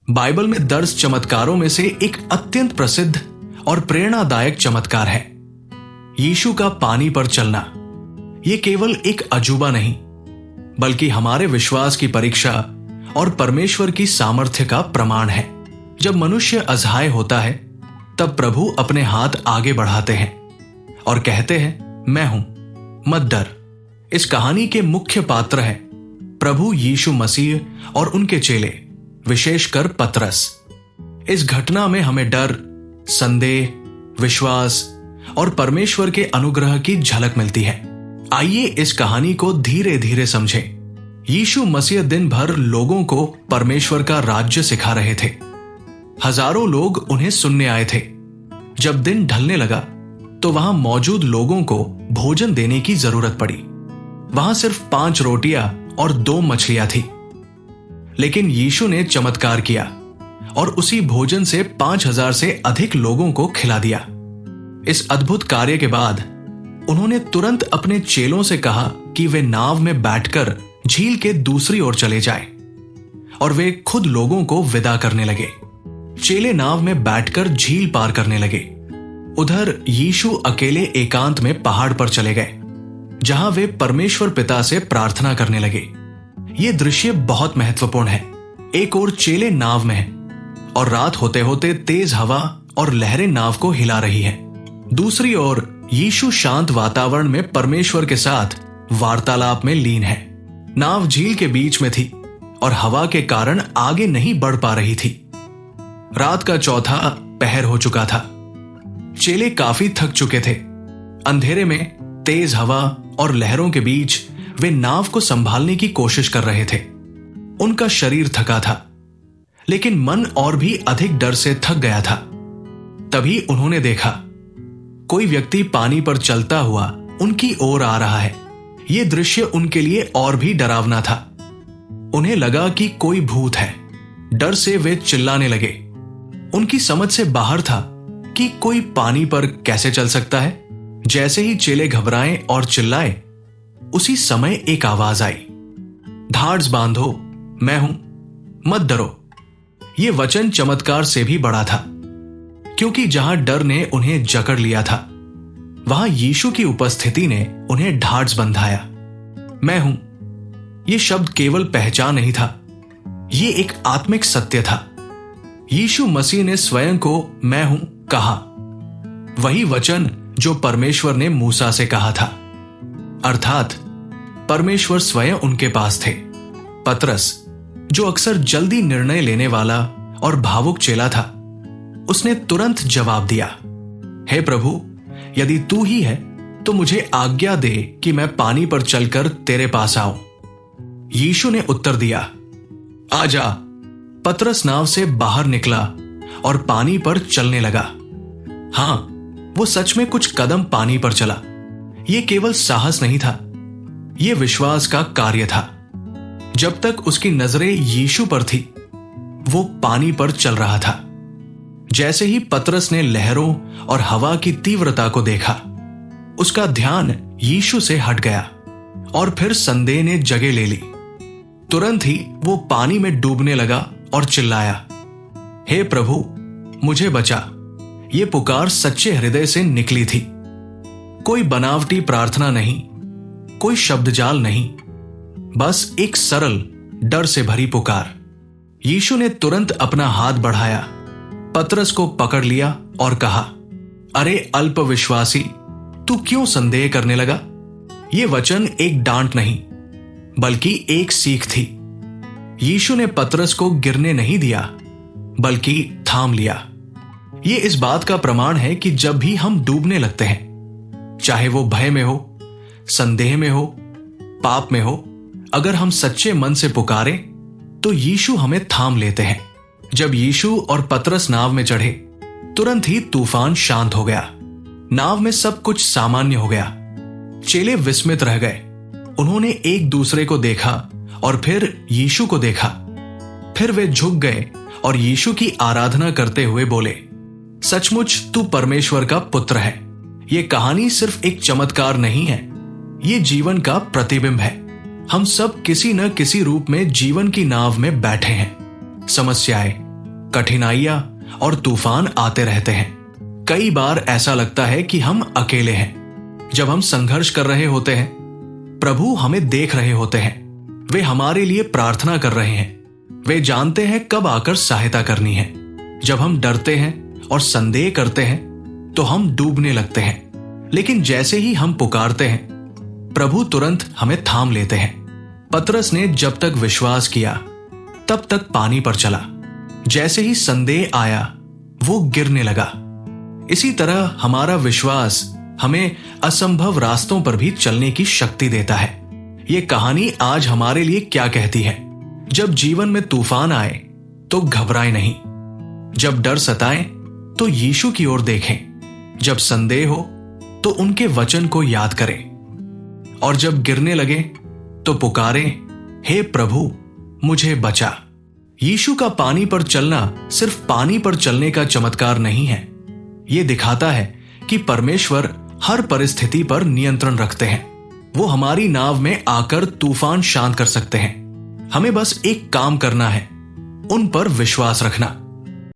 Bible में दर्ज चमत्कारों में से एक अत्यंत प्रसिद्ध और प्रेरणादायक चमत्कार है यीशु का पानी पर चलना। यह केवल एक अजूबा नहीं, बल्कि हमारे विश्वास की परीक्षा और परमेश्वर की सामर्थ्य का प्रमाण है। जब मनुष्य असहाय होता है, तब प्रभु अपने हाथ आगे बढ़ाते हैं और कहते हैं, मैं हूं, मत डर। इस कहानी के मुख्य पात्र हैं प्रभु यीशु मसीह और उनके चेले, विशेषकर पतरस। इस घटना में हमें डर, संदेह, विश्वास और परमेश्वर के अनुग्रह की झलक मिलती है। आइए इस कहानी को धीरे धीरे समझें। यीशु मसीह दिन भर लोगों को परमेश्वर का राज्य सिखा रहे थे। हजारों लोग उन्हें सुनने आए थे। जब दिन ढलने लगा तो वहां मौजूद लोगों को भोजन देने की जरूरत पड़ी। वहां सिर्फ 5 रोटियां और 2 मछलियां थी, लेकिन यीशु ने चमत्कार किया और उसी भोजन से 5000 से अधिक लोगों को खिला दिया। इस अद्भुत कार्य के बाद उन्होंने तुरंत अपने चेलों से कहा कि वे नाव में बैठकर झील के दूसरी ओर चले जाएं, और वे खुद लोगों को विदा करने लगे। चेले नाव में बैठकर झील पार करने लगे। उधर यीशु अकेले एकांत में पहाड़ पर चले गए, जहां वे परमेश्वर पिता से प्रार्थना करने लगे। ये दृश्य बहुत महत्वपूर्ण है। एक ओर चेले नाव में हैं और रात होते होते तेज हवा और लहरें नाव को हिला रही है। दूसरी ओर यीशु शांत वातावरण में परमेश्वर के साथ वार्तालाप में लीन है। नाव झील के बीच में थी और हवा के कारण आगे नहीं बढ़ पा रही थी। रात का चौथा पहर हो चुका था। चेले काफी थक चुके थे। अंधेरे में तेज हवा और लहरों के बीच वे नाव को संभालने की कोशिश कर रहे थे। उनका शरीर थका था, लेकिन मन और भी अधिक डर से थक गया था। तभी उन्होंने देखा कोई व्यक्ति पानी पर चलता हुआ उनकी ओर आ रहा है। यह दृश्य उनके लिए और भी डरावना था। उन्हें लगा कि कोई भूत है। डर से वे चिल्लाने लगे। उनकी समझ से बाहर था कि कोई पानी पर कैसे चल सकता है। जैसे ही चेले घबराए और चिल्लाए, उसी समय एक आवाज आई, धाड़स बांधो, मैं हूं, मत डरो। यह वचन चमत्कार से भी बड़ा था, क्योंकि जहां डर ने उन्हें जकड़ लिया था, वहां यीशु की उपस्थिति ने उन्हें ढाढ़स बंधाया। मैं हूं, यह शब्द केवल पहचान नहीं था, यह एक आत्मिक सत्य था। यीशु मसीह ने स्वयं को मैं हूं कहा, वही वचन जो परमेश्वर ने मूसा से कहा था, अर्थात परमेश्वर स्वयं उनके पास थे। पतरस, जो अक्सर जल्दी निर्णय लेने वाला और भावुक चेला था, उसने तुरंत जवाब दिया, हे प्रभु, यदि तू ही है तो मुझे आज्ञा दे कि मैं पानी पर चलकर तेरे पास आऊं। यीशु ने उत्तर दिया, आजा। पतरस नाव से बाहर निकला और पानी पर चलने लगा। हां, वो सच में कुछ कदम पानी पर चला। यह केवल साहस नहीं था, यह विश्वास का कार्य था। जब तक उसकी नजरें यीशु पर थी, वो पानी पर चल रहा था। जैसे ही पतरस ने लहरों और हवा की तीव्रता को देखा, उसका ध्यान यीशु से हट गया और फिर संदेह ने जगह ले ली। तुरंत ही वो पानी में डूबने लगा और चिल्लाया, हे प्रभु, मुझे बचा। ये पुकार सच्चे हृदय से निकली थी। कोई बनावटी प्रार्थना नहीं, कोई शब्दजाल नहीं, बस एक सरल, डर से भरी पुकार। यीशु ने तुरंत अपना हाथ बढ़ाया, पतरस को पकड़ लिया और कहा, अरे अल्प विश्वासी, तू क्यों संदेह करने लगा? यह वचन एक डांट नहीं, बल्कि एक सीख थी। यीशु ने पतरस को गिरने नहीं दिया, बल्कि थाम लिया। यह इस बात का प्रमाण है कि जब भी हम डूबने लगते हैं, चाहे वो भय में हो, संदेह में हो, पाप में हो, अगर हम सच्चे मन से पुकारें, तो यीशु हमें थाम लेते हैं। जब यीशु और पतरस नाव में चढ़े, तुरंत ही तूफान शांत हो गया। नाव में सब कुछ सामान्य हो गया। चेले विस्मित रह गए। उन्होंने एक दूसरे को देखा और फिर यीशु को देखा। फिर वे झुक गए और यीशु की आराधना करते हुए बोले, सचमुच तू परमेश्वर का पुत्र है। यह कहानी सिर्फ एक चमत्कार नहीं है, ये जीवन का प्रतिबिंब है। हम सब किसी न किसी रूप में जीवन की नाव में बैठे हैं। समस्याएं, कठिनाइयां और तूफान आते रहते हैं। कई बार ऐसा लगता है कि हम अकेले हैं। जब हम संघर्ष कर रहे होते हैं, प्रभु हमें देख रहे होते हैं। वे हमारे लिए प्रार्थना कर रहे हैं। वे जानते हैं कब आकर सहायता करनी है। जब हम डरते हैं और संदेह करते हैं तो हम डूबने लगते हैं, लेकिन जैसे ही हम पुकारते हैं, प्रभु तुरंत हमें थाम लेते हैं। पतरस ने जब तक विश्वास किया तब तक पानी पर चला। जैसे ही संदेह आया वो गिरने लगा। इसी तरह हमारा विश्वास हमें असंभव रास्तों पर भी चलने की शक्ति देता है। ये कहानी आज हमारे लिए क्या कहती है? जब जीवन में तूफान आए तो घबराएं नहीं। जब डर सताए तो यीशु की ओर देखें। जब संदेह हो तो उनके वचन को याद करें। और जब गिरने लगे तो पुकारें, हे प्रभु मुझे बचा। यीशु का पानी पर चलना सिर्फ पानी पर चलने का चमत्कार नहीं है। यह दिखाता है कि परमेश्वर हर परिस्थिति पर नियंत्रण रखते हैं। वो हमारी नाव में आकर तूफान शांत कर सकते हैं। हमें बस एक काम करना है, उन पर विश्वास रखना।